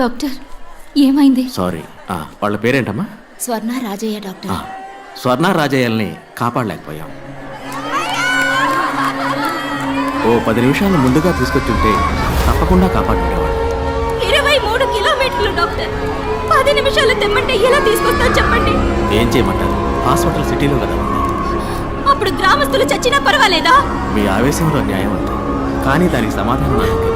Doctor ఏమైంది? Sorry, వాళ్ళ పేరేంటమ్మా? స్వర్ణ రాజయ్య డాక్టర్. స్వర్ణ రాజయ్యల్ని కాపాడలేకపోయాం. ఓ 10 నిమిషాలు ముందుగా తీసుకొచ్చుంటే తప్పకుండా కాపాడుండేవాడు. 23 కిలోమీటర్లు డాక్టర్. 10 నిమిషాలు తెమ్మంటే ఎలా తీసుకొస్తా చెప్పండి? ఏం చేయమంటారు? హాస్పిటల్ సిటీలో కదా ఉంది. అప్పుడు గ్రామస్తులు చచ్చినా పర్వాలేదా? మీ ఆవేశంలో న్యాయం అంటారు, కానీ దానికి సమాధానం నాకు తెలియదు.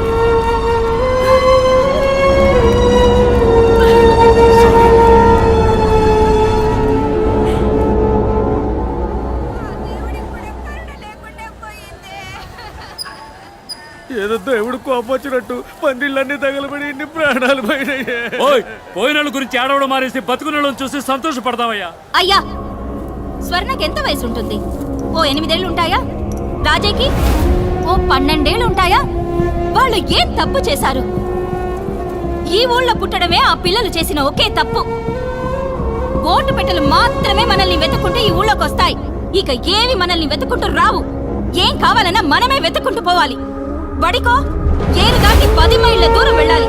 ఏదో దేవుడు కోపొచ్చినట్టు పందిళ్ళన్నీ తగలబడి ఇన్ని ప్రాణాలు పోయినాయి. పోయిన గురించి ఏడవడం మానేసి బతుకున్న చూసి సంతోషపడతావయ్యా. అయ్యా, స్వర్ణకి ఎంత వయసు ఉంటుంది? ఓ 8 ఏళ్ళు ఉంటాయా? రాజయ్యకి ఓ 12 ఏళ్ళు ఉంటాయా? వాళ్ళు ఏం తప్పు చేశారు? ఈ ఊళ్ళో పుట్టడమే ఆ పిల్లలు చేసిన ఒకే తప్పు. ఓటు పెట్టెలు మాత్రమే మనల్ని వెతుక్కుంటూ ఈ ఊళ్ళోకి వస్తాయి. ఇక ఏవి మనల్ని వెతుక్కుంటూ రావు. ఏం కావాలన్నా మనమే వెతుక్కుంటూ పోవాలి. బడికో ఏరు దాటి 10 మైళ్ళ దూరం వెళ్ళాలి.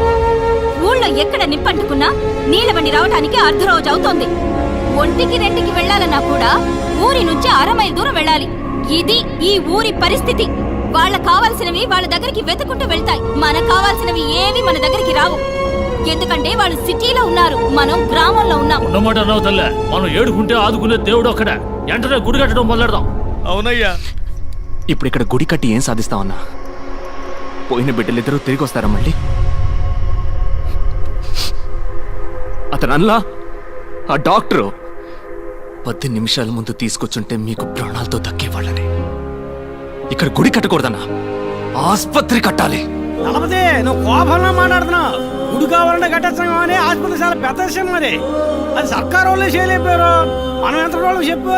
ఊళ్ళో ఎక్కడ నిప్పంటుకున్నా నీళ్ళ బండి రావటానికి అర్ధరోజు అవుతోంది. 1-2కి వెళ్ళాలన్నా కూడా ఊరి నుంచి 1/2 మైలు దూరం వెళ్ళాలి. ఇది ఈ ఊరి పరిస్థితి. వాళ్ళకు కావాల్సినవి వాళ్ళ దగ్గరికి వెతుకుంటూ వెళ్తాయి. మనకు కావాల్సినవి ఏవి మన దగ్గరికి రావు. ఎందుకంటే వాళ్ళు సిటీలో ఉన్నారు, మనం గ్రామంలో ఉన్నాం. ఉన్నమాట అన్నావు తల్లే. మనం ఏడుకుంటే ఆదుకునే దేవుడు అక్కడ. వెంటనే గుడి కట్టడం మొదలెడదాం. అవునయ్యా. ఇప్పుడు ఇక్కడ గుడి కట్టి ఏం సాధిస్తామన్నా? పోయిన బిడ్డలిద్దరూ తిరిగి వస్తారా మళ్ళీ? అతనల్లా ఆ డాక్టరు 10 నిమిషాల ముందు తీసుకొచ్చుంటే మీకు ప్రాణాలతో దక్కేవాళ్ళని. ఇక్కడ గుడి కట్టకూడదన్నా, ఆస్పత్రి కట్టాలి. నలపదే, నువ్వు కోపంలో మాట్లాడుతున్నావు. గుడి కావాలంటే కట్టేస్తాం అని ఆసుపత్రి చాలా పెద్ద విషయం. మరి అది సర్కారు వాళ్ళే చేయలేపారు. మనం ఎంత వాళ్ళకి చెప్పు.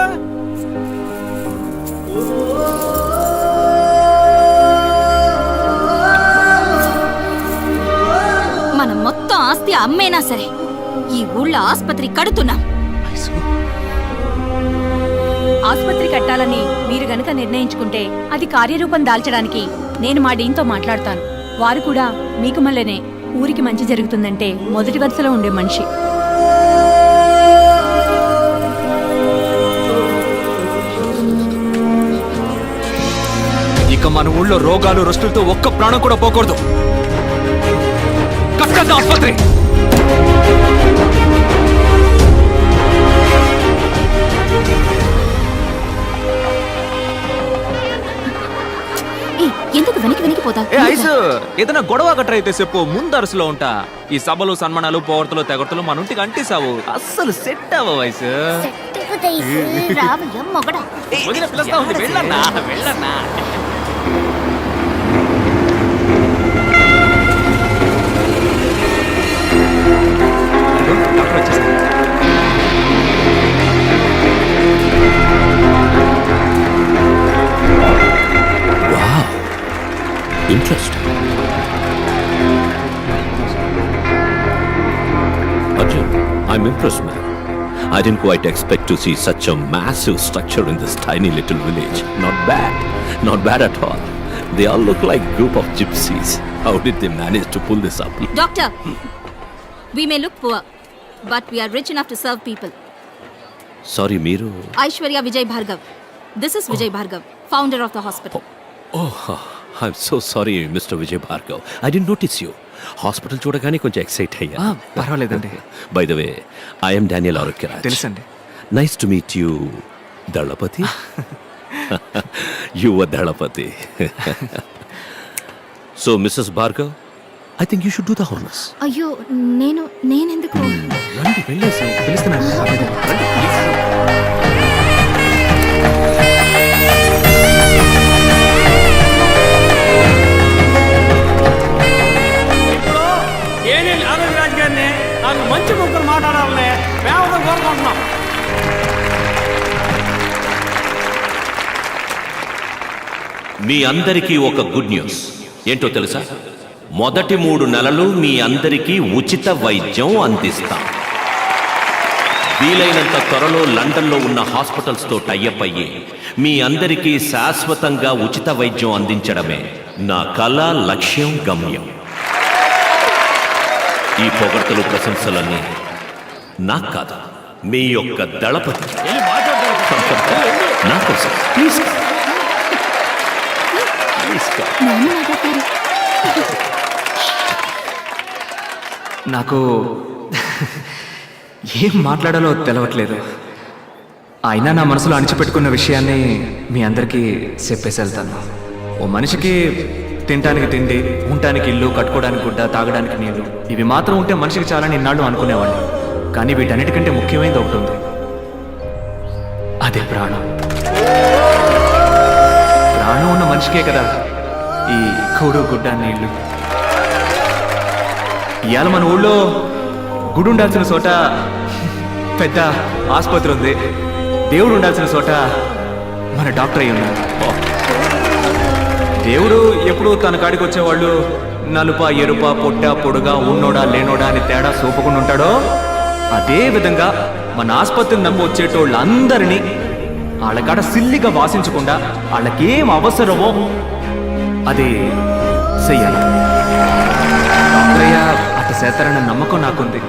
మనం మొత్తం ఆస్తి అమ్మేనా సరే ఈ ఊళ్ళో ఆస్పత్రి కడుతున్నాం. ఆస్పత్రి కట్టాలని మీరు గనక నిర్ణయించుకుంటే అది కార్యరూపం దాల్చడానికి నేను మా డీన్తో మాట్లాడతాను. వారు కూడా మీకు మళ్ళనే ఊరికి మంచి జరుగుతుందంటే మొదటి వరుసలో ఉండే మనిషి. ఇక మన ఊళ్ళో రోగాలు రొస్టులతో ఒక్క ప్రాణం కూడా పోకూడదు. కట్టద్దు ఆస్పత్రి. ఎందుకు వెనక్కిపోతా? ఏదైనా గొడవ గట్రా అయితే చెప్పు, ముందరసులో ఉంటా. ఈ సభలు సన్మానాలు పోవర్తలు తెగర్తలు మన ఇంటికి అంటిసావు. అస్సలు సెట్ అవ్వ వయసు. వెళ్ళన్నా వెళ్ళన్నా. Interesting. Arjun, I'm impressed, man. I didn't quite expect to see such a massive structure in this tiny little village. Not bad. Not bad at all. They all look like a group of gypsies. How did they manage to pull this up? Doctor, we may look poor, but we are rich enough to serve people. Sorry, Meeru. Aishwarya Vijay Bhargav. This is Vijay Bhargav, founder of the hospital. I'm so sorry, Mr. Vijay Bhargav. I didn't notice you. Hospital చూడగానే కొంచెం excite అయ్యా. పర్వాలేదండి. By the way, I'm Daniel Arogyaraj. తెలుసండి. Nice to meet you, Dalapathi. Yuva Dalapathi. So Mrs Bhargav, I think you should do the honours. అయ్యో, నేనెందుకు? రండి, వెళ్ళేసి పిలుస్తున్నాను. ఆరోగ్యరాజ్ గారిని నాకు మంచి ముగ్గురు మాట్లాడాలని మేము కోరుకుంటున్నాం. మీ అందరికీ ఒక గుడ్ న్యూస్. ఏంటో తెలుసా? మొదటి 3 నెలలు మీ అందరికీ ఉచిత వైద్యం అందిస్తాం. వీలైనంత త్వరలో లండన్లో ఉన్న హాస్పిటల్స్తో టైఅప్ అయ్యి మీ అందరికీ శాశ్వతంగా ఉచిత వైద్యం అందించడమే నా కళ, లక్ష్యం, గమ్యం. ఈ పొగడ్తలు ప్రశంసలన్నీ నాకు కాదు, మీ యొక్క దళపతి వెళ్ళి మాట్లాడతాను. నా కోసం. ప్లీజ్ ప్లీజ్ నాన్న మాట్లాడతారు. నాకు ఏం మాట్లాడాలో తెలవట్లేదు. అయినా నా మనసులో అణిచిపెట్టుకున్న విషయాన్ని మీ అందరికీ చెప్పేసి వెళ్తాను. ఓ మనిషికి తినడానికి తిండి, ఉండటానికి ఇల్లు, కట్టుకోవడానికి గుడ్డ, తాగడానికి నీళ్లు, ఇవి మాత్రం ఉంటే మనిషికి చాలని ఇన్నాళ్ళు అనుకునేవాడిని. కానీ వీటన్నిటికంటే ముఖ్యమైనది ఒకటి ఉంది, అదే ప్రాణం. ప్రాణం ఉన్న మనిషికే కదా ఈ కూడు, గుడ్డ, నీళ్లు. ఇవాళ మన ఊళ్ళో గుడి ఉండాల్సిన చోట పెద్ద ఆసుపత్రి ఉంది, దేవుడు ఉండాల్సిన చోట మన డాక్టర్ అయి ఉన్నారు. దేవుడు ఎప్పుడు తన కాడికి వచ్చేవాళ్ళు నలుప, ఎరుప, పొట్ట, పొడుగా, ఉన్నోడా లేనోడా అని తేడా చూపకుండా ఉంటాడో, అదే విధంగా మన ఆసుపత్రిని నమ్మి వచ్చేటోళ్ళందరినీ వాళ్ళకాడ సిల్లిగా వాసించకుండా వాళ్ళకేం అవసరమో అది చెయ్యాలి. డాక్టరయ్య అట్ట చేస్తారన్న నమ్మకం నాకుంది.